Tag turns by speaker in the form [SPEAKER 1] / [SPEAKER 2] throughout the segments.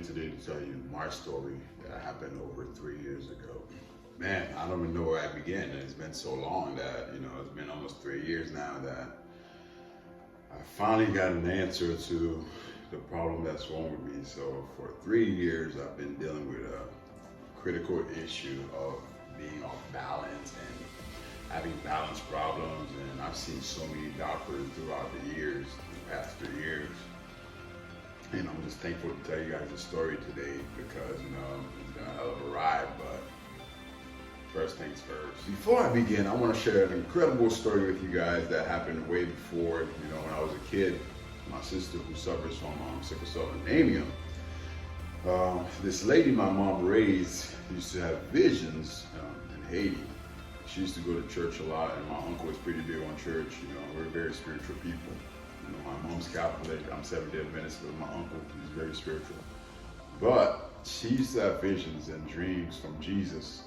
[SPEAKER 1] today to tell you my story that happened over 3 years ago. Man, I don't even know where I began. It's been so long that, it's been almost 3 years now that I finally got an answer to the problem that's wrong with me. So for 3 years, I've been dealing with a critical issue of being off balance and having balance problems. And I've seen so many doctors throughout the years, the past 3 years. And I'm just thankful to tell you guys a story today because, it's been a hell of a ride, but first things first. Before I begin, I want to share an incredible story with you guys that happened way before, when I was a kid. My sister, who suffers from sickle cell anemia, this lady my mom raised used to have visions in Haiti. She used to go to church a lot, and my uncle was pretty big on church. We're very spiritual people. My mom's Catholic, I'm Seventh-day Adventist, but my uncle, he's very spiritual. But she used to have visions and dreams from Jesus.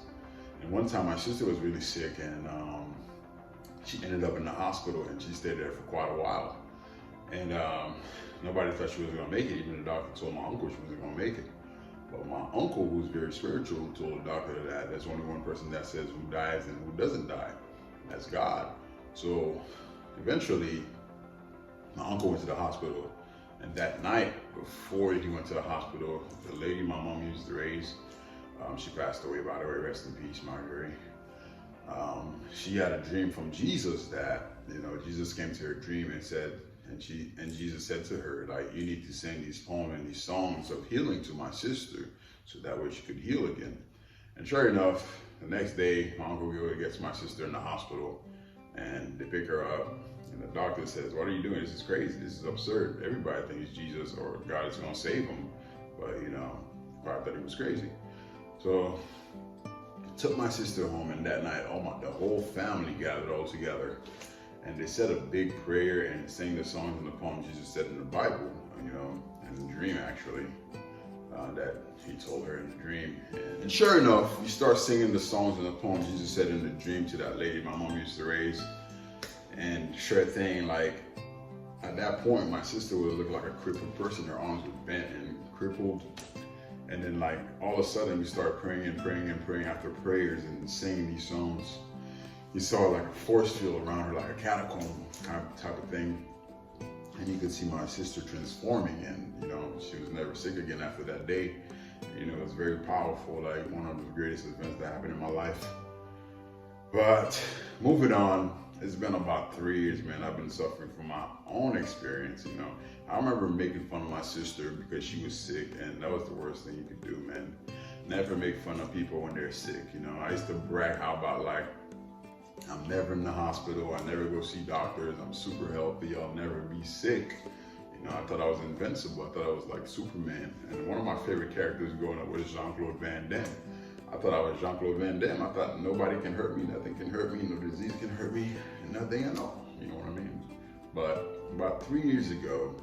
[SPEAKER 1] And one time my sister was really sick, and she ended up in the hospital, and she stayed there for quite a while. And nobody thought she was gonna make it. Even the doctor told my uncle she wasn't gonna make it. But my uncle, who's very spiritual, told the doctor that there's only one person that says who dies and who doesn't die. That's God. So eventually, my uncle went to the hospital, and that night before he went to the hospital, the lady my mom used to raise, she passed away, by the way, rest in peace, Marguerite. She had a dream from Jesus that, Jesus came to her dream and said, and Jesus said to her, like, you need to sing these poems and these songs of healing to my sister, so that way she could heal again. And sure enough, the next day, my uncle gets my sister in the hospital, and they pick her up. And the doctor says, what are you doing? This is crazy. This is absurd. Everybody thinks Jesus or God is going to save him. But, I thought he was crazy. So I took my sister home, and that night, the whole family gathered all together. And they said a big prayer and sang the songs and the poems Jesus said in the Bible, in the dream actually, that he told her in the dream. And sure enough, we start singing the songs and the poems Jesus said in the dream to that lady my mom used to raise. And sure thing, like, at that point, my sister would look like a crippled person. Her arms were bent and crippled. And then, like, all of a sudden, we start praying and praying and praying after prayers and singing these songs. You saw like a force field around her, like a catacomb type of thing. And you could see my sister transforming, and, she was never sick again after that day. It was very powerful, like one of the greatest events that happened in my life. But moving on, it's been about 3 years, man. I've been suffering from my own experience, I remember making fun of my sister because she was sick, and that was the worst thing you could do, man. Never make fun of people when they're sick, I used to brag how about, like, I'm never in the hospital, I never go see doctors, I'm super healthy, I'll never be sick. I thought I was invincible, I thought I was like Superman. And one of my favorite characters growing up was Jean-Claude Van Damme. I thought I was Jean-Claude Van Damme. I thought nobody can hurt me, nothing can hurt me, no disease can hurt me, and nothing at all. You know what I mean? But about 3 years ago,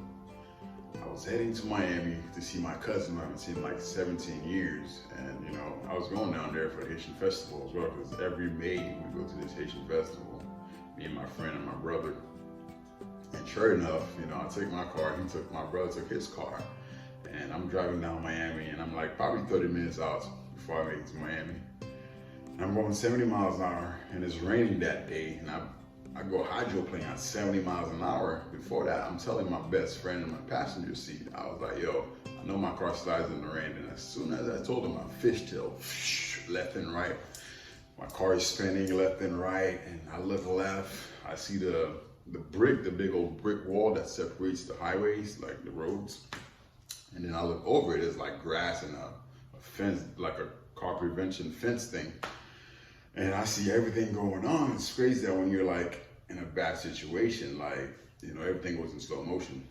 [SPEAKER 1] I was heading to Miami to see my cousin who I haven't seen in like 17 years. And, I was going down there for the Haitian festival as well, because every May we go to this Haitian festival, me and my friend and my brother. And sure enough, I took my car, my brother took his car. And I'm driving down Miami, and I'm like probably 30 minutes out before I make it to Miami. And I'm going 70 miles an hour, and it's raining that day, and I go hydroplane at 70 miles an hour. Before that, I'm telling my best friend in my passenger seat, I was like, yo, I know my car slides in the rain. And as soon as I told him, I fishtail left and right. My car is spinning left and right, and I look left. I see the big old brick wall that separates the highways, like the roads. And then I look over it, it's like grass and a fence, like a car prevention fence thing. And I see everything going on. It's crazy that when you're like in a bad situation, like, everything was in slow motion,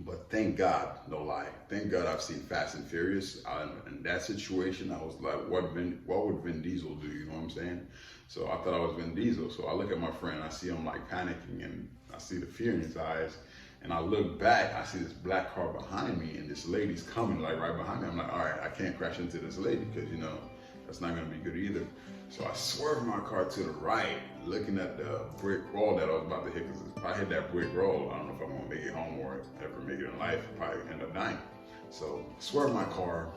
[SPEAKER 1] But thank God, no lie. Thank God I've seen Fast and Furious. In that situation, I was like, what would Vin Diesel do? You know what I'm saying? So I thought I was Vin Diesel. So I look at my friend, I see him like panicking, and I see the fear in his eyes. And I look back, I see this black car behind me, and this lady's coming like right behind me. I'm like, all right, I can't crash into this lady because, that's not gonna be good either. So I swerved my car to the right, looking at the brick wall that I was about to hit. Because if I hit that brick wall, I don't know if I'm gonna make it home or ever make it in life. I'll probably end up dying. So I swerved my car,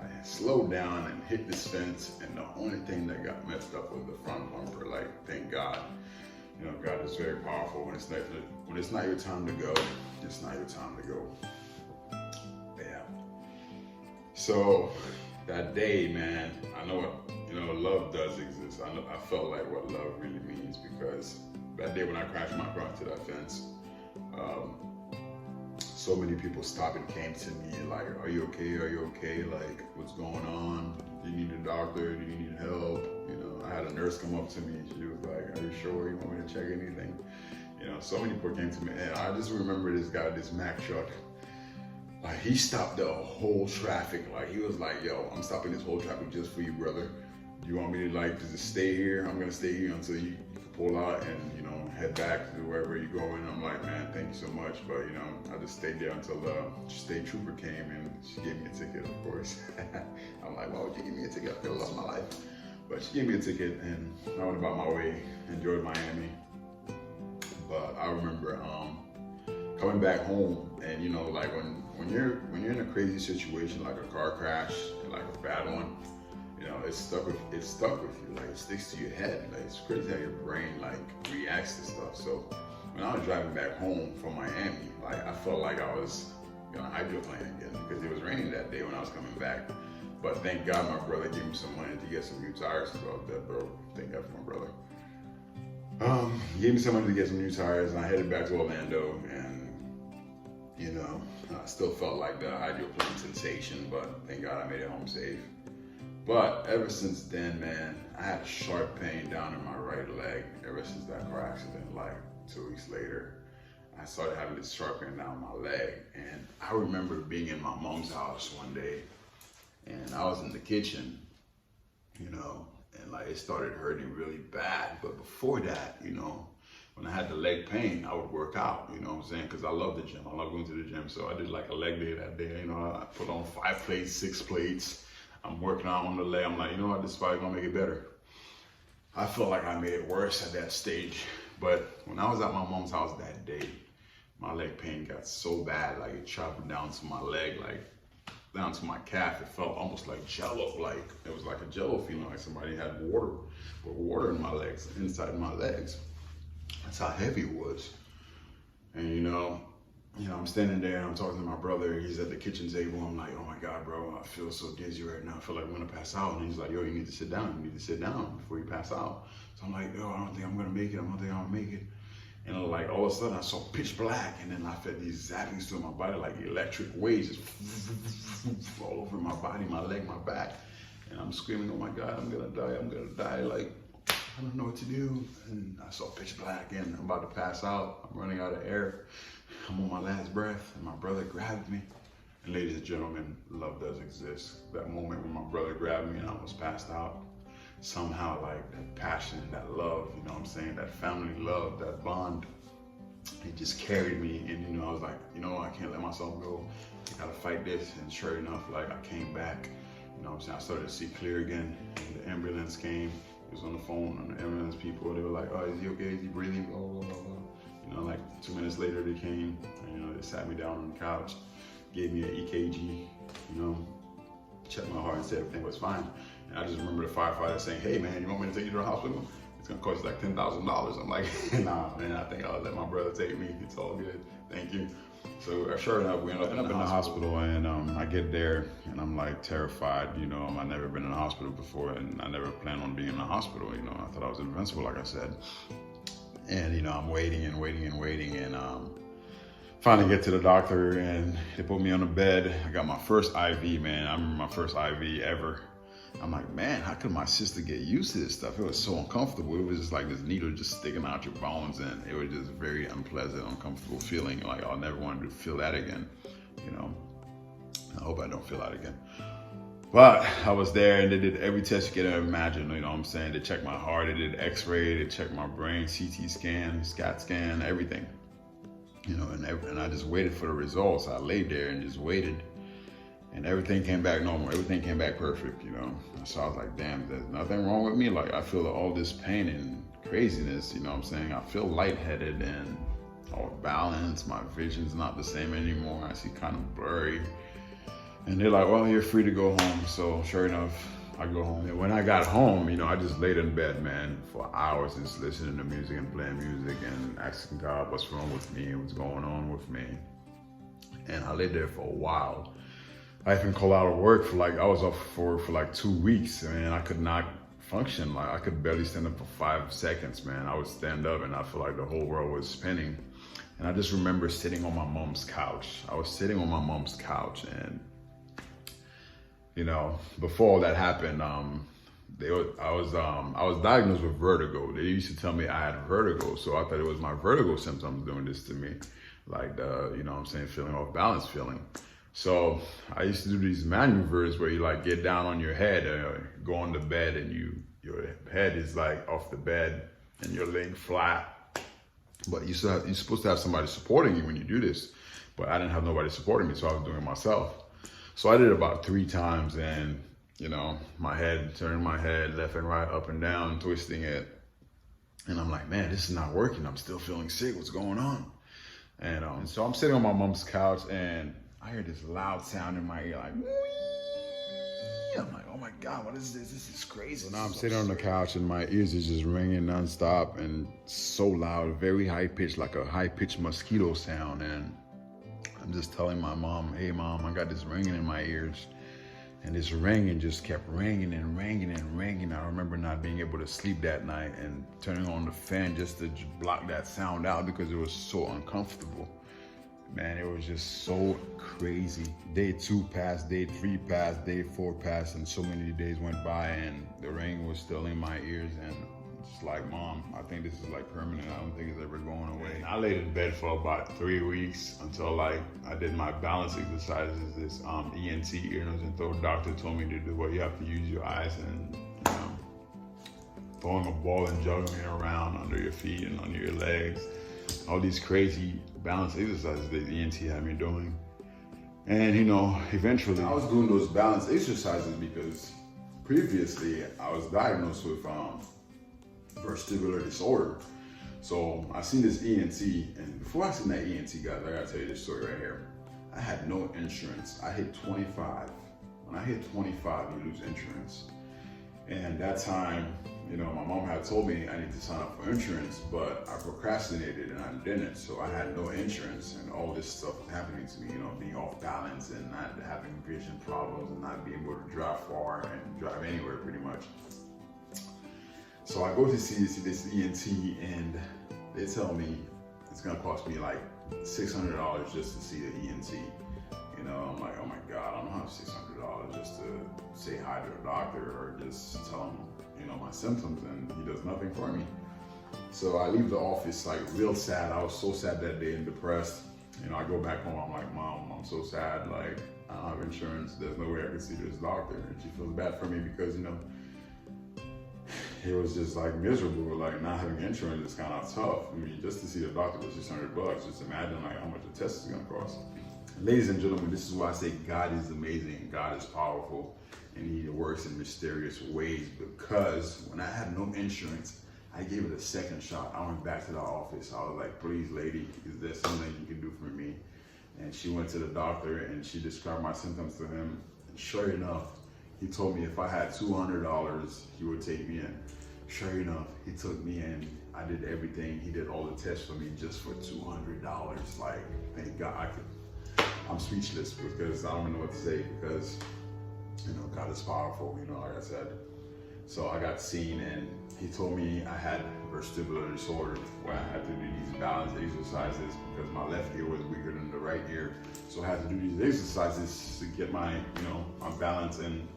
[SPEAKER 1] I slowed down and hit this fence, and the only thing that got messed up was the front bumper. Like, thank God. You know, God is very powerful. When it's not your time to go, it's not your time to go. Yeah. So that day, man, I know what, love does exist. I felt like what love really means, because that day when I crashed my car into that fence, so many people stopped and came to me like, are you okay? Are you okay? Like, what's going on? Do you need a doctor? Do you need help? I had a nurse come up to me. She was like, are you sure you want me to check anything? So many people came to me, and I just remember this guy, this Mack truck. Like, he stopped the whole traffic. Like, he was like, yo, I'm stopping this whole traffic just for you, brother. Do you want me to just stay here? I'm gonna stay here until you can pull out and, head back to wherever you're going. I'm like, man, thank you so much. But, I just stayed there until the state trooper came and she gave me a ticket, of course. I'm like, why would you give me a ticket? I could have lost my life. But she gave me a ticket, and I went about my way, enjoyed Miami. But I remember coming back home, and like when you're in a crazy situation, like a car crash, like a bad one, it stuck with you. Like, it sticks to your head. Like, it's crazy how your brain like reacts to stuff. So when I was driving back home from Miami, like, I felt like I was gonna hydroplane again, because it was raining that day when I was coming back. But thank God my brother gave me some money to get some new tires. About that, bro. Thank God for my brother. He gave me some money to get some new tires, and I headed back to Orlando, and I still felt like the hydroplane sensation, but thank God I made it home safe. But ever since then, man, I had a sharp pain down in my right leg ever since that car accident. Like 2 weeks later, I started having this sharp pain down my leg. And I remember being in my mom's house one day, and I was in the kitchen, and like, it started hurting really bad. But before that, when I had the leg pain, I would work out, you know what I'm saying? Because I love the gym. I love going to the gym. So I did like a leg day that day. I put on 5 plates, 6 plates. I'm working out on the leg. I'm like, this is probably gonna make it better. I felt like I made it worse at that stage. But when I was at my mom's house that day, my leg pain got so bad, like it traveled down to my leg, like down to my calf. It felt almost like jello. Like, it was like a jello feeling, like somebody had water in my legs, inside my legs. That's how heavy it was. And I'm standing there, and I'm talking to my brother. He's at the kitchen table. I'm like, oh my God, bro, I feel so dizzy right now. I feel like I'm gonna pass out. And he's like, yo, you need to sit down. You need to sit down before you pass out. So I'm like, yo, I don't think I'm gonna make it. I don't think I'm gonna make it. And like, all of a sudden I saw pitch black, and then I felt these zappings through my body, like electric waves just all over my body, my leg, my back. And I'm screaming, oh my God, I'm gonna die. Like, I don't know what to do. And I saw pitch black, and I'm about to pass out. I'm running out of air. I'm on my last breath, and my brother grabbed me. And ladies and gentlemen, love does exist. That moment when my brother grabbed me and I was passed out, somehow, like, that passion, that love, that family love, that bond, it just carried me. And I was like, I can't let myself go. I gotta fight this. And sure enough, like, I came back. I started to see clear again. And the ambulance came. He was on the phone, and the ambulance people, they were like, oh, is he okay? Is he breathing? Blah, blah, blah, blah. Like 2 minutes later, they came, and they sat me down on the couch, gave me an EKG, checked my heart and said everything was fine. And I just remember the firefighter saying, hey man, you want me to take you to the hospital? It's gonna cost you like $10,000. I'm like, nah, man, I think I'll let my brother take me. It's all good, thank you. So sure enough, we ended up in the hospital, and I get there, and I'm like terrified. I've never been in a hospital before, and I never planned on being in a hospital. I thought I was invincible, like I said. And I'm waiting, and finally get to the doctor, and they put me on the bed. I got my first IV, man. I remember my first IV ever. I'm like, man, how could my sister get used to this stuff? It was so uncomfortable. It was just like this needle just sticking out your bones, and it was just very unpleasant, uncomfortable feeling. Like, I'll never want to feel that again. I hope I don't feel that again. But I was there, and they did every test you could imagine, They checked my heart, they did x-ray, they checked my brain, CT scan, SCAT scan, everything. And I just waited for the results. I laid there and just waited, and everything came back normal. Everything came back perfect, So I was like, damn, there's nothing wrong with me. Like, I feel all this pain and craziness, I feel lightheaded and off balance. My vision's not the same anymore. I see kind of blurry. And they're like, well, you're free to go home. So sure enough, I go home. And when I got home, I just laid in bed, man, for hours, just listening to music and playing music and asking God what's wrong with me and what's going on with me. And I laid there for a while. I even called out of work I was off for like 2 weeks, and I could not function. Like I could barely stand up for 5 seconds, man. I would stand up and I feel like the whole world was spinning. And I just remember sitting on my mom's couch. I was sitting on my mom's couch, and before all that happened, I was diagnosed with vertigo. They used to tell me I had vertigo, so I thought it was my vertigo symptoms doing this to me, like the feeling off balance feeling. So I used to do these maneuvers where you like get down on your head, go on the bed, and your head is like off the bed and you're laying flat. But you're supposed to have somebody supporting you when you do this. But I didn't have nobody supporting me, so I was doing it myself. So I did it about 3 times, and turning my head left and right, up and down, twisting it. And I'm like, man, this is not working. I'm still feeling sick. What's going on? And so I'm sitting on my mom's couch, and I hear this loud sound in my ear, like, wee! I'm like, oh my God, what is this? This is crazy. So now I'm sitting on the couch, and my ears is just ringing nonstop and so loud, very high pitched, like a high pitched mosquito sound. And I'm just telling my mom, hey mom, I got this ringing in my ears. And this ringing just kept ringing and ringing and ringing. I remember not being able to sleep that night and turning on the fan just to block that sound out because it was so uncomfortable. Man, it was just so crazy. Day 2 passed, day 3 passed, day 4 passed, and so many days went by, and the ringing was still in my ears. And it's like, Mom, I think this is like permanent. I don't think it's ever going away. I laid in bed for about 3 weeks until I did my balance exercises. This ENT, ear, nose, and throat doctor told me to do what you have to use your eyes and throwing a ball and juggling it around under your feet and under your legs. All these crazy balance exercises that the ENT had me doing. And eventually I was doing those balance exercises because previously I was diagnosed with vestibular disorder. So I seen this ENT, and before I seen that ENT, guys, I gotta tell you this story right here. I had no insurance. I hit 25. When I hit 25, you lose insurance. And that time, my mom had told me I need to sign up for insurance, but I procrastinated and I didn't. So I had no insurance, and all this stuff was happening to me, being off balance and not having vision problems and not being able to drive far and drive anywhere pretty much. So I go to see this ENT, and they tell me it's gonna cost me like $600 just to see the ENT. I'm like, oh my God, I don't have $600 just to say hi to a doctor or just tell him, my symptoms, and he does nothing for me. So I leave the office like real sad. I was so sad that day and depressed. I go back home, I'm like, Mom, I'm so sad. Like, I don't have insurance. There's no way I can see this doctor. And she feels bad for me because, it was just like miserable. Like not having insurance is kind of tough. I mean, just to see the doctor was $600. Just imagine like how much a test is gonna cost. Ladies and gentlemen, this is why I say God is amazing, God is powerful, and He works in mysterious ways. Because when I had no insurance, I gave it a second shot. I went back to the office. I was like, please, lady, is there something you can do for me? And she went to the doctor and she described my symptoms to him. And sure enough, he told me if I had $200, he would take me in. Sure enough, he took me in. I did everything. He did all the tests for me just for $200. Like, thank God. I'm speechless because I don't even know what to say because, God is powerful, like I said. So I got seen, and he told me I had vestibular disorder where I had to do these balance exercises because my left ear was weaker than the right ear. So I had to do these exercises to get my, my balance and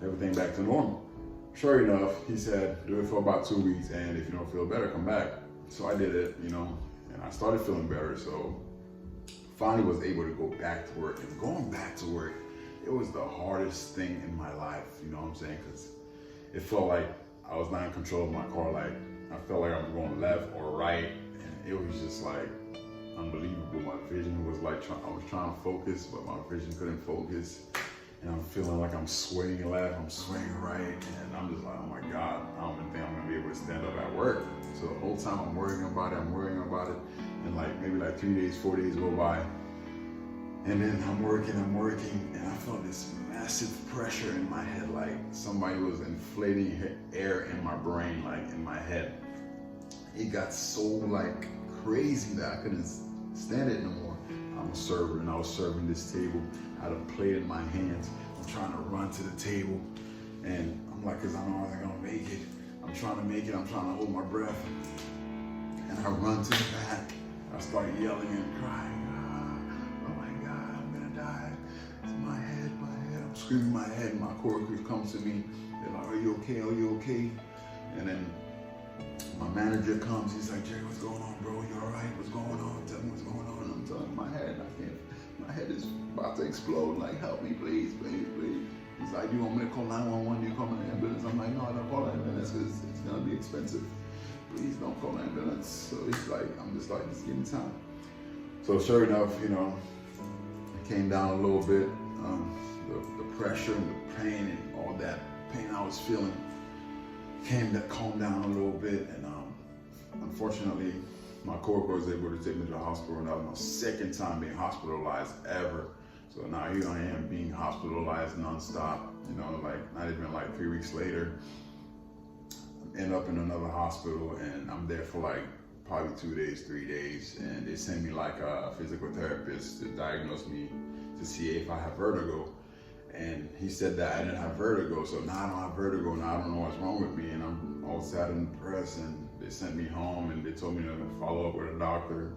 [SPEAKER 1] everything back to normal. Sure enough, he said, do it for about 2 weeks, and if you don't feel better, come back. So I did it, and I started feeling better. So finally was able to go back to work. And going back to work, it was the hardest thing in my life, because it felt like I was not in control of my car. Like I felt like I was going left or right, and it was just like unbelievable. My vision was like, I was trying to focus, but my vision couldn't focus. And I'm feeling like I'm swaying left, I'm swaying right, and I'm just like, oh my God, I don't even think I'm gonna be able to stand up at work. So the whole time I'm worrying about it, and maybe like 3 days, 4 days go by, and I finally, I finally got it together. And I started feeling better. So I got seen, and he told me I had vestibular disorder where I had to do these balance exercises because my left ear was weaker than the right ear. So I had to do these exercises to get my, my balance and everything back to normal. Sure enough, he told me I had vestibular disorder where I had to do these balance exercises because my left ear was weaker than the right ear. So I had to do these exercises to get my, my balance and everything back to normal. And then I'm working, and I felt this massive pressure in my head, like somebody was inflating air in my brain, like in my head. It got so like crazy that I couldn't stand it no more. I'm a server, and I was serving this table. I had a plate in my hands. I'm trying to run to the table, and I'm like, cause I know I wasn't gonna make it. I'm trying to make it. I'm trying to hold my breath, and I run to the back. I start yelling and crying. Oh my God, I'm gonna die. It's my head. I'm screaming my head. My coworkers come to me. They're like, are you okay? Are you okay? And then my manager comes. He's like, Jerry, what's going on, bro? You all right? What's going on? Tell me what's going on. I'm telling him my head. I can't. My head is about to explode. Like, help me, please. He's like, do you want me to call 911? Do you call an ambulance? I'm like, no, I don't call an ambulance because it's gonna be expensive. Please don't call an ambulance. So he's like, I'm just like, just give me time. So sure enough, it came down a little bit. The pressure and the pain and all that pain I was feeling calmed down a little bit. And unfortunately, my coworker was able to take me to the hospital, and that was my second time being hospitalized ever. So now here I am being hospitalized nonstop, like not even like 3 weeks later, I end up in another hospital, and I'm there for like probably 2 days, 3 days, and they send me like a physical therapist to diagnose me to see if I have vertigo. And he said that I didn't have vertigo, so now I don't have vertigo, now I don't know what's wrong with me, and I'm all sad and depressed, and they sent me home, and they told me to follow up with a doctor,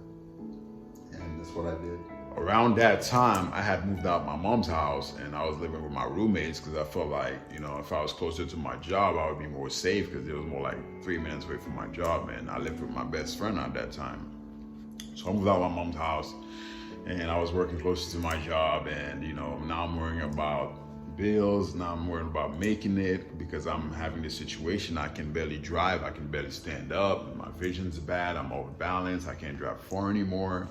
[SPEAKER 1] and that's what I did. Around that time, I had moved out of my mom's house, and I was living with my roommates because I felt like, if I was closer to my job, I would be more safe because it was more like 3 minutes away from my job, and I lived with my best friend at that time. So I moved out of my mom's house, and I was working closer to my job, and now I'm worrying about bills. Now I'm worrying about making it because I'm having this situation. I can barely drive. I can barely stand up. My vision's bad. I'm off balance. I can't drive far anymore.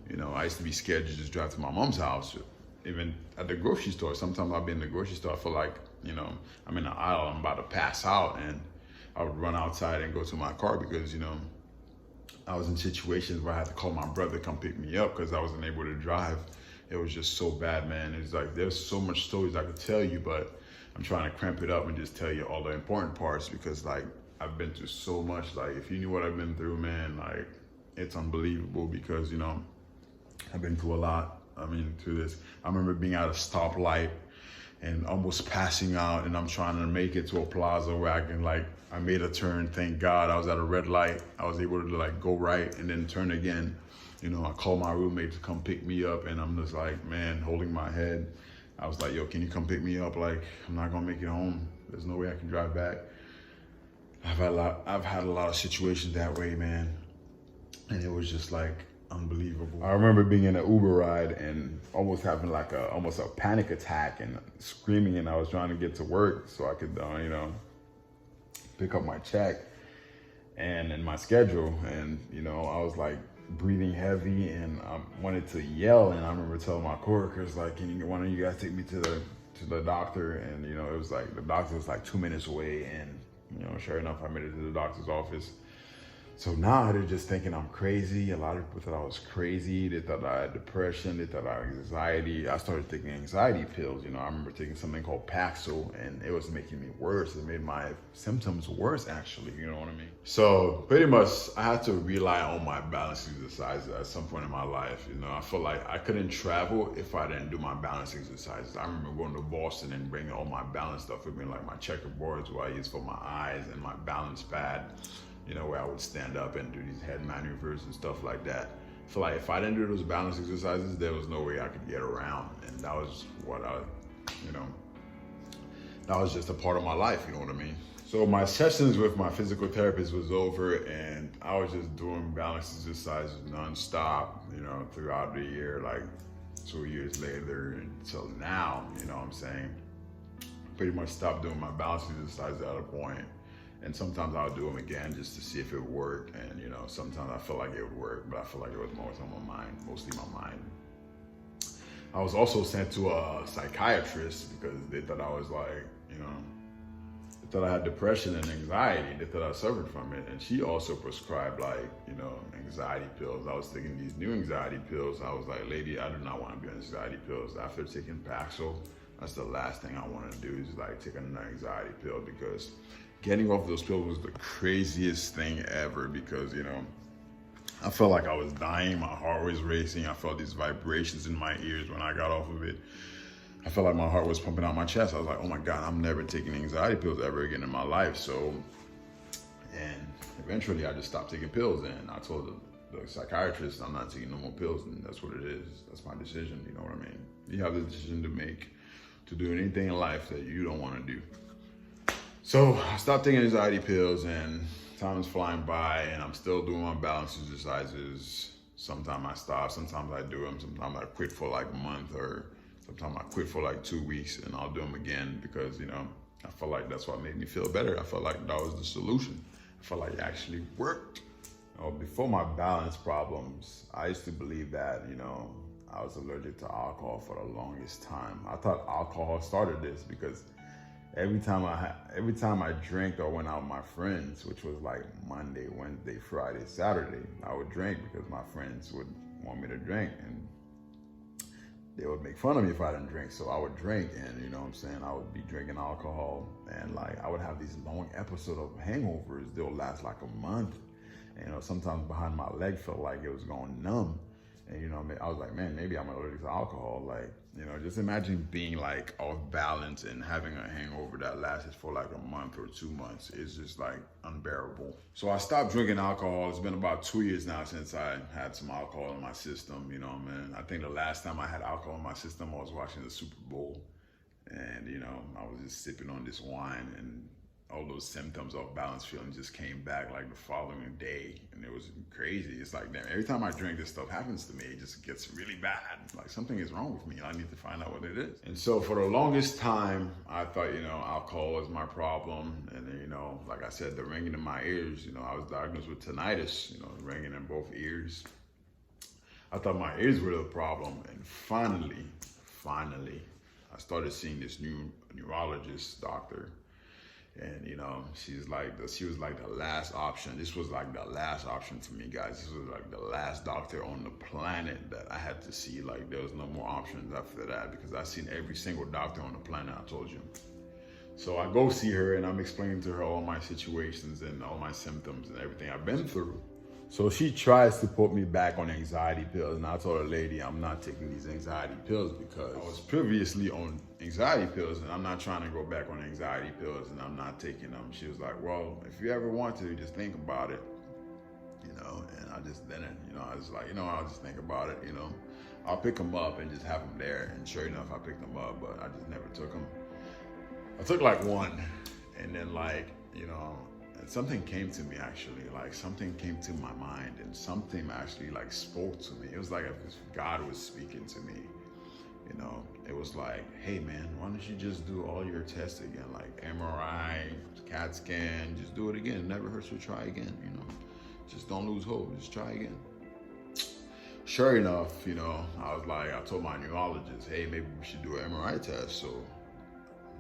[SPEAKER 1] I used to be scared to just drive to my mom's house. Even at the grocery store, sometimes I'll be in the grocery store, I feel like, I'm in the aisle, I'm about to pass out, and I would run outside and go to my car because, I was in situations where I had to call my brother to come pick me up because I wasn't able to drive. It was just so bad, man. It's like, there's so much stories I could tell you, but I'm trying to cramp it up and just tell you all the important parts because, like, I've been through so much. Like, if you knew what I've been through, man, like, it's unbelievable because, I've been through a lot. Through this. I remember being at a stoplight and almost passing out, and I'm trying to make it to a plaza where I made a turn. Thank God I was at a red light. I was able to go right and then turn again. I called my roommate to come pick me up, and I'm just like, man, holding my head. I was like, yo, can you come pick me up? Like, I'm not gonna make it home. There's no way I can drive back. I've had a lot of situations that way, man. And it was just like unbelievable. I remember being in an Uber ride and almost having almost a panic attack and screaming, and I was trying to get to work so I could, pick up my check and in my schedule. And, I was like breathing heavy and I wanted to yell. And I remember telling my coworkers, like, one of you guys take me to the doctor? And, it was like, the doctor was like 2 minutes away. And, sure enough, I made it to the doctor's office. So now they're just thinking I'm crazy. A lot of people thought I was crazy. They thought I had depression. They thought I had anxiety. I started taking anxiety pills. I remember taking something called Paxil, and it was making me worse. It made my symptoms worse, actually. You know what I mean? So pretty much I had to rely on my balance exercises at some point in my life. I feel like I couldn't travel if I didn't do my balance exercises. I remember going to Boston and bringing all my balance stuff with me, like my checkerboards, what I use for my eyes, and my balance pad. Where I would stand up and do these head maneuvers and stuff like that. I feel like if I didn't do those balance exercises, there was no way I could get around. And that was what that was just a part of my life, you know what I mean? So my sessions with my physical therapist was over, and I was just doing balance exercises nonstop, throughout the year, like 2 years later until now, what I'm saying? Pretty much stopped doing my balance exercises at a point. And sometimes I'll do them again just to see if it worked. And, sometimes I feel like it would work, but I feel like it was more on my mind, mostly my mind. I was also sent to a psychiatrist because they thought I was like, thought I had depression and anxiety. They thought I suffered from it. And she also prescribed like, anxiety pills. I was taking these new anxiety pills. I was like, lady, I do not want to be on anxiety pills. After taking Paxil, that's the last thing I want to do is like take another anxiety pill, because getting off those pills was the craziest thing ever, because, I felt like I was dying. My heart was racing. I felt these vibrations in my ears when I got off of it. I felt like my heart was pumping out my chest. I was like, oh my God, I'm never taking anxiety pills ever again in my life. So, and eventually I just stopped taking pills, and I told the psychiatrist, I'm not taking no more pills, and that's what it is. That's my decision, you know what I mean? You have the decision to make, to do anything in life that you don't want to do. So I stopped taking anxiety pills, and time is flying by, and I'm still doing my balance exercises. Sometimes I stop, sometimes I do them, sometimes I quit for like a month, or sometimes I quit for like 2 weeks, and I'll do them again, because, I felt like that's what made me feel better. I felt like that was the solution. I felt like it actually worked. Before my balance problems, I used to believe that, I was allergic to alcohol for the longest time. I thought alcohol started this, because every time I drank or went out with my friends, which was like Monday, Wednesday, Friday, Saturday, I would drink because my friends would want me to drink, and they would make fun of me if I didn't drink. So I would drink, and I would be drinking alcohol, and like I would have these long episodes of hangovers. They'll last like a month. And sometimes behind my leg felt like it was going numb. And I was like, man, maybe I'm allergic to alcohol. Like, just imagine being like off balance and having a hangover that lasted for like a month or 2 months. It's just like unbearable. So I stopped drinking alcohol. It's been about 2 years now since I had some alcohol in my system. I think the last time I had alcohol in my system, I was watching the Super Bowl. And, I was just sipping on this wine, and all those symptoms of balance feeling just came back like the following day, and it was crazy. It's like, damn, every time I drink, this stuff happens to me. It just gets really bad. Like something is wrong with me. I need to find out what it is. And so for the longest time, I thought, alcohol was my problem. And then, like I said, the ringing in my ears, I was diagnosed with tinnitus, ringing in both ears. I thought my ears were the problem. And finally, I started seeing this new neurologist doctor. And she was like the last option. This was like the last option to me, guys. This was like the last doctor on the planet that I had to see. Like there was no more options after that, because I've seen every single doctor on the planet, I told you. So I go see her, and I'm explaining to her all my situations and all my symptoms and everything I've been through. So she tries to put me back on anxiety pills, and I told her, lady, I'm not taking these anxiety pills because I was previously on anxiety pills, and I'm not trying to go back on anxiety pills, and I'm not taking them. She was like, well, if you ever want to, just think about it, and I just didn't, I was like, I'll just think about it, I'll pick them up and just have them there. And sure enough, I picked them up, but I just never took them. I took like one, and then and something came to me, actually. Like something came to my mind, and something actually like spoke to me. It was like if God was speaking to me. It was like, hey man, why don't you just do all your tests again? Like MRI, CAT scan, just do it again. It never hurts to try again, Just don't lose hope, just try again. Sure enough, I told my neurologist, hey, maybe we should do an MRI test. So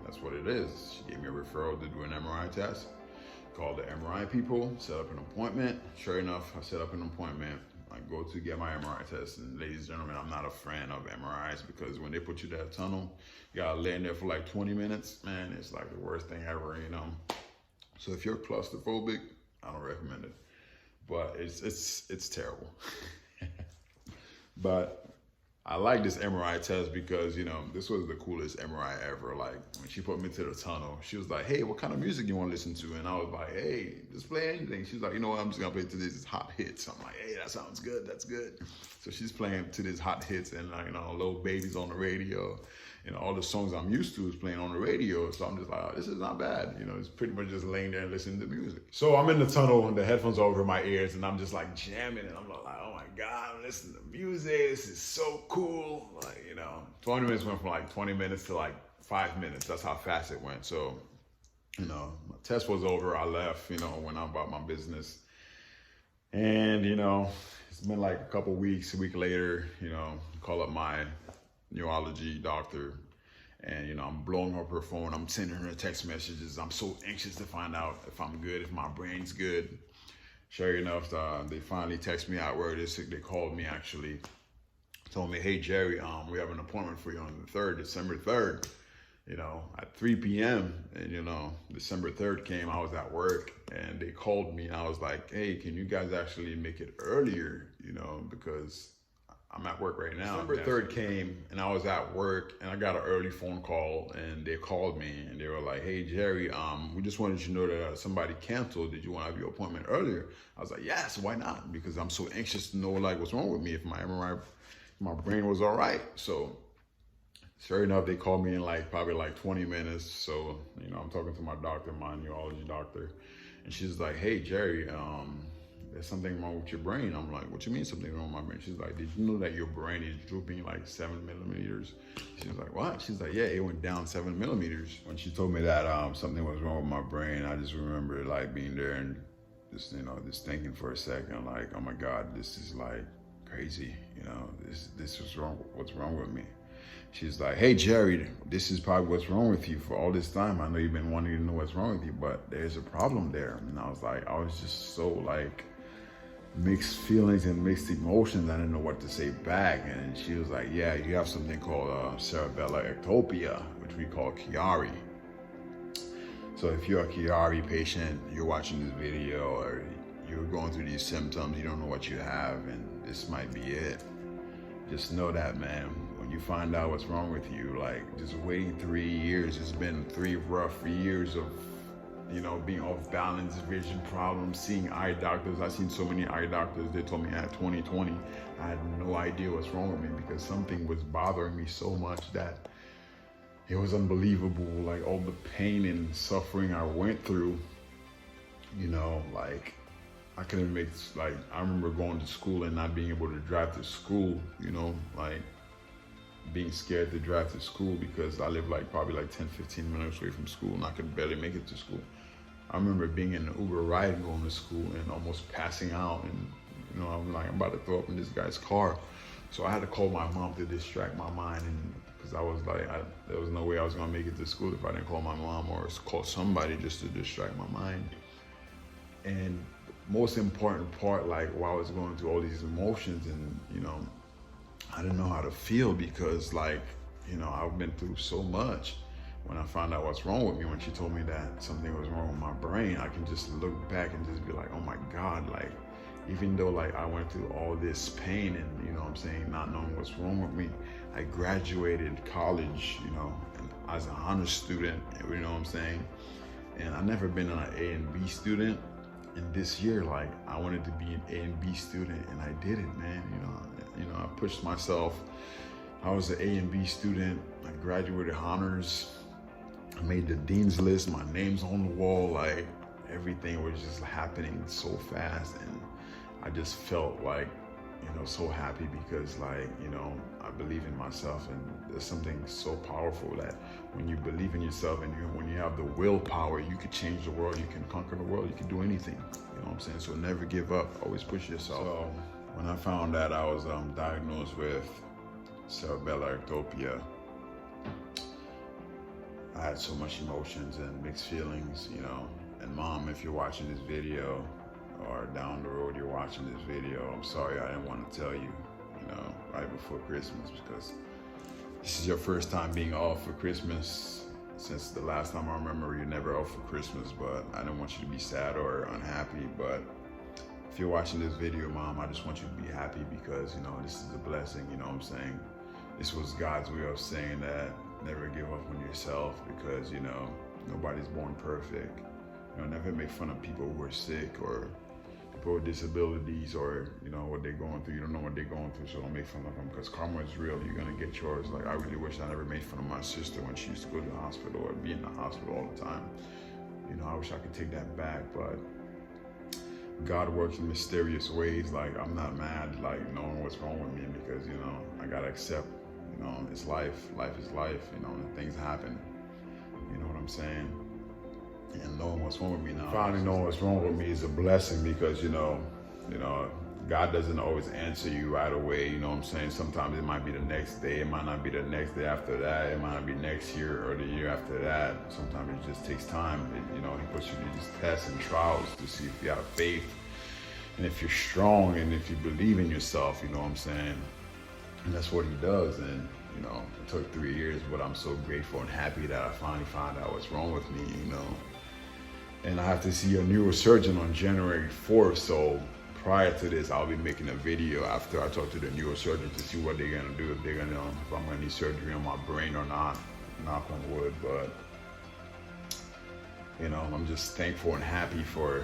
[SPEAKER 1] that's what it is. She gave me a referral to do an MRI test. Called the MRI people, set up an appointment. Sure enough, I set up an appointment. I go to get my MRI test, and ladies and gentlemen, I'm not a fan of MRIs, because when they put you in that tunnel, you gotta lay in there for like 20 minutes. Man, it's like the worst thing ever, So if you're claustrophobic, I don't recommend it. But it's terrible. But I like this MRI test because, this was the coolest MRI ever. Like when she put me to the tunnel, she was like, hey, what kind of music you want to listen to? And I was like, hey, just play anything. She was like, you know what, I'm just gonna play to this hot hits. I'm like, hey, that sounds good, that's good. So she's playing to this hot hits, and Little Babies on the radio. All the songs I'm used to is playing on the radio. So I'm just like, oh, this is not bad. It's pretty much just laying there and listening to music. So I'm in the tunnel, and the headphones are over my ears, and I'm just like jamming, and I'm like, oh my God, I'm listening to music. This is so cool. 20 minutes went from like 20 minutes to like 5 minutes. That's how fast it went. So, my test was over. I left, went on about my business. And, it's been like a couple weeks, a week later, call up my neurology doctor, And, you know, I'm blowing up her phone. I'm sending her text messages. I'm so anxious to find out if I'm good, if my brain's good. Sure enough, they finally text me out where it is. They called me actually, told me, hey, Jerry, we have an appointment for you on the 3rd, December 3rd, you know, at 3 p.m. And, you know, December 3rd came, I was at work and they called me and I was like, hey, can you guys actually make it earlier, you know, because I'm at work right now. December 3rd came and I was at work and I got an early phone call and they called me and they were like, hey, Jerry, we just wanted you to know that somebody canceled. Did you want to have your appointment earlier? I was like, yes, why not? Because I'm so anxious to know like what's wrong with me, if my MRI, my brain was all right. So sure enough, they called me in like probably like 20 minutes. So, you know, I'm talking to my doctor, my neurology doctor, and she's like, hey, Jerry, there's something wrong with your brain. I'm like, what you mean something wrong with my brain? She's like, did you know that your brain is drooping like 7 millimeters? She was like, what? She's like, yeah, it went down 7 millimeters. When she told me that something was wrong with my brain, I just remember like being there and just, you know, just thinking for a second, like, oh my God, this is like crazy. You know, this was wrong. What's wrong with me? She's like, hey, Jerry, this is probably what's wrong with you for all this time. I know you've been wanting to know what's wrong with you, but there's a problem there. And I was just so like, mixed feelings and mixed emotions. I didn't know what to say back. And she was like, yeah, you have something called cerebellar ectopia, which we call Chiari. So if you're a Chiari patient, you're watching this video or you're going through these symptoms, you don't know what you have, and this might be it. Just know that, man, when you find out what's wrong with you, like just waiting 3 years, it's been 3 rough years of, you know, being off balance, vision problems, seeing eye doctors. I've seen so many eye doctors. They told me I had 20/20. I had no idea what's wrong with me because something was bothering me so much that it was unbelievable. Like all the pain and suffering I went through, you know, like I couldn't make, like, I remember going to school and not being able to drive to school, you know, like being scared to drive to school because I live like probably like 10, 15 minutes away from school and I could barely make it to school. I remember being in an Uber ride going to school and almost passing out, and you know, I'm like, I'm about to throw up in this guy's car. So I had to call my mom to distract my mind, and because I was like, there was no way I was gonna make it to school if I didn't call my mom or call somebody just to distract my mind. And most important part, like while I was going through all these emotions and, you know, I didn't know how to feel because like, you know, I've been through so much. When I found out what's wrong with me, when she told me that something was wrong with my brain, I can just look back and just be like, oh my God, like, even though like I went through all this pain and, you know what I'm saying, not knowing what's wrong with me, I graduated college, you know, as an honors student, you know what I'm saying? And I never been an A and B student. And this year, like, I wanted to be an A and B student and I did it, man. You know, I pushed myself. I was an A and B student. I graduated honors. I made the dean's list. My name's on the wall. Like, everything was just happening so fast. And I just felt like, you know, so happy because like, you know, I believe in myself, and there's something so powerful that when you believe in yourself and when you have the willpower, you can change the world, you can conquer the world, you can do anything. You know what I'm saying? So never give up, always push yourself. So when I found that I was diagnosed with cerebellar ectopia, I had so much emotions and mixed feelings, you know. And Mom, if you're watching this video, or down the road you're watching this video, I'm sorry I didn't want to tell you, you know, right before Christmas, because this is your first time being off for Christmas. Since the last time I remember, you're never off for Christmas, but I didn't want you to be sad or unhappy. But if you're watching this video, Mom, I just want you to be happy because, you know, this is a blessing, you know what I'm saying? This was God's way of saying that never give up on yourself because, you know, nobody's born perfect. You know, never make fun of people who are sick or people with disabilities or, you know, what they're going through. You don't know what they're going through, so don't make fun of them because karma is real. You're going to get yours. Like, I really wish I never made fun of my sister when she used to go to the hospital or be in the hospital all the time. You know, I wish I could take that back, but God works in mysterious ways. Like, I'm not mad, like, knowing what's wrong with me because, you know, I got to accept, you know, it's life. Life is life, you know, and things happen. You know what I'm saying? And knowing what's wrong with me now. Finally knowing what's wrong with me is a blessing because, you know, God doesn't always answer you right away, you know what I'm saying? Sometimes it might be the next day, it might not be the next day after that, it might not be next year or the year after that. Sometimes it just takes time. You know, he puts you through these tests and trials to see if you have faith and if you're strong and if you believe in yourself, you know what I'm saying? And that's what he does. And you know, it took 3 years, but I'm so grateful and happy that I finally found out what's wrong with me, you know. And I have to see a neurosurgeon on January 4th, so prior to this, I'll be making a video after I talk to the neurosurgeon to see what they're gonna do, if I'm gonna need surgery on my brain or not, knock on wood. But you know, I'm just thankful and happy for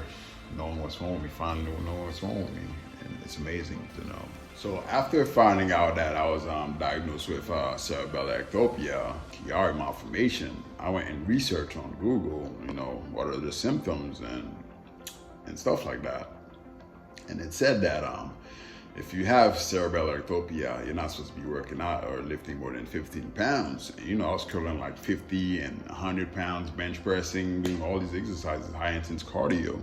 [SPEAKER 1] knowing what's wrong with me, finally knowing what's wrong with me, and it's amazing to know. So after finding out that I was diagnosed with cerebellar ectopia, Chiari malformation, I went and researched on Google, you know, what are the symptoms and stuff like that. And it said that if you have cerebellar ectopia, you're not supposed to be working out or lifting more than 15 pounds. And, you know, I was curling like 50 and 100 pounds, bench pressing, doing all these exercises, high intense cardio.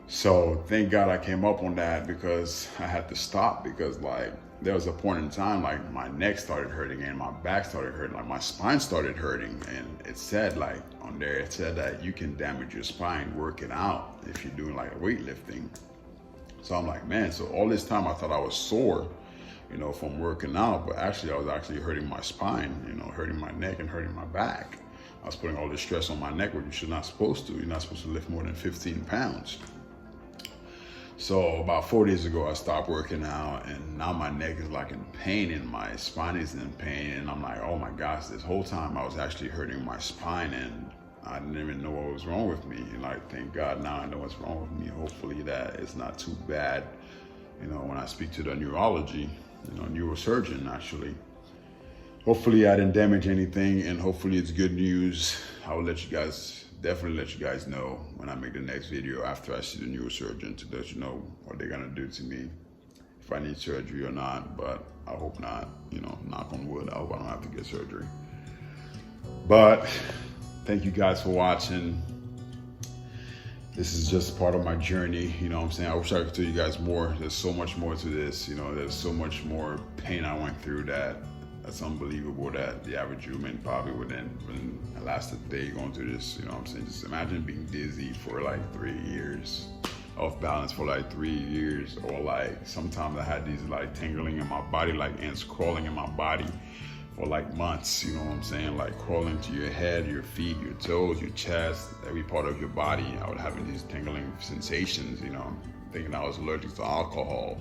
[SPEAKER 1] So thank God I came up on that, because I had to stop, because like there was a point in time like my neck started hurting and my back started hurting, like my spine started hurting. And it said like on there, it said that you can damage your spine working out if you're doing like weightlifting. So I'm like, man, so all this time I thought I was sore, you know, from working out, but actually I was actually hurting my spine, you know, hurting my neck and hurting my back. I was putting all this stress on my neck, which you're not supposed to. You're not supposed to lift more than 15 pounds. So about 4 days ago, I stopped working out, and now my neck is like in pain and my spine is in pain. And I'm like, oh my gosh, this whole time I was actually hurting my spine and I didn't even know what was wrong with me. And like, thank God now I know what's wrong with me. Hopefully that it's not too bad. You know, when I speak to the neurology, you know, neurosurgeon actually, hopefully I didn't damage anything, and hopefully it's good news. I will definitely let you guys know when I make the next video after I see the neurosurgeon, to let you know what they're gonna do to me, if I need surgery or not. But I hope not, you know, knock on wood. I hope I don't have to get surgery. But thank you guys for watching. This is just part of my journey, you know what I'm saying? I wish I could tell you guys more. There's so much more to this, you know, there's so much more pain I went through that's unbelievable, that the average human probably wouldn't last a day going through this, you know what I'm saying? Just imagine being dizzy for like 3 years, off balance for like 3 years, or like sometimes I had these like tingling in my body, like ants crawling in my body for like months, you know what I'm saying? Like crawling to your head, your feet, your toes, your chest, every part of your body. I would have these tingling sensations, you know, thinking I was allergic to alcohol.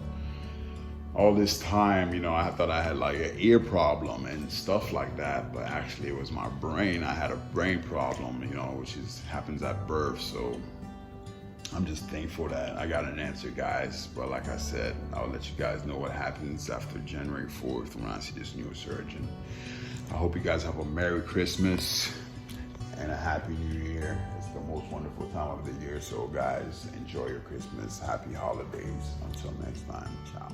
[SPEAKER 1] All this time, you know, I thought I had like an ear problem and stuff like that, but actually it was my brain. I had a brain problem, you know, which happens at birth. So I'm just thankful that I got an answer, guys. But like I said, I'll let you guys know what happens after January 4th when I see this neurosurgeon. I hope you guys have a Merry Christmas and a Happy New Year. It's the most wonderful time of the year. So guys, enjoy your Christmas. Happy holidays. Until next time, ciao.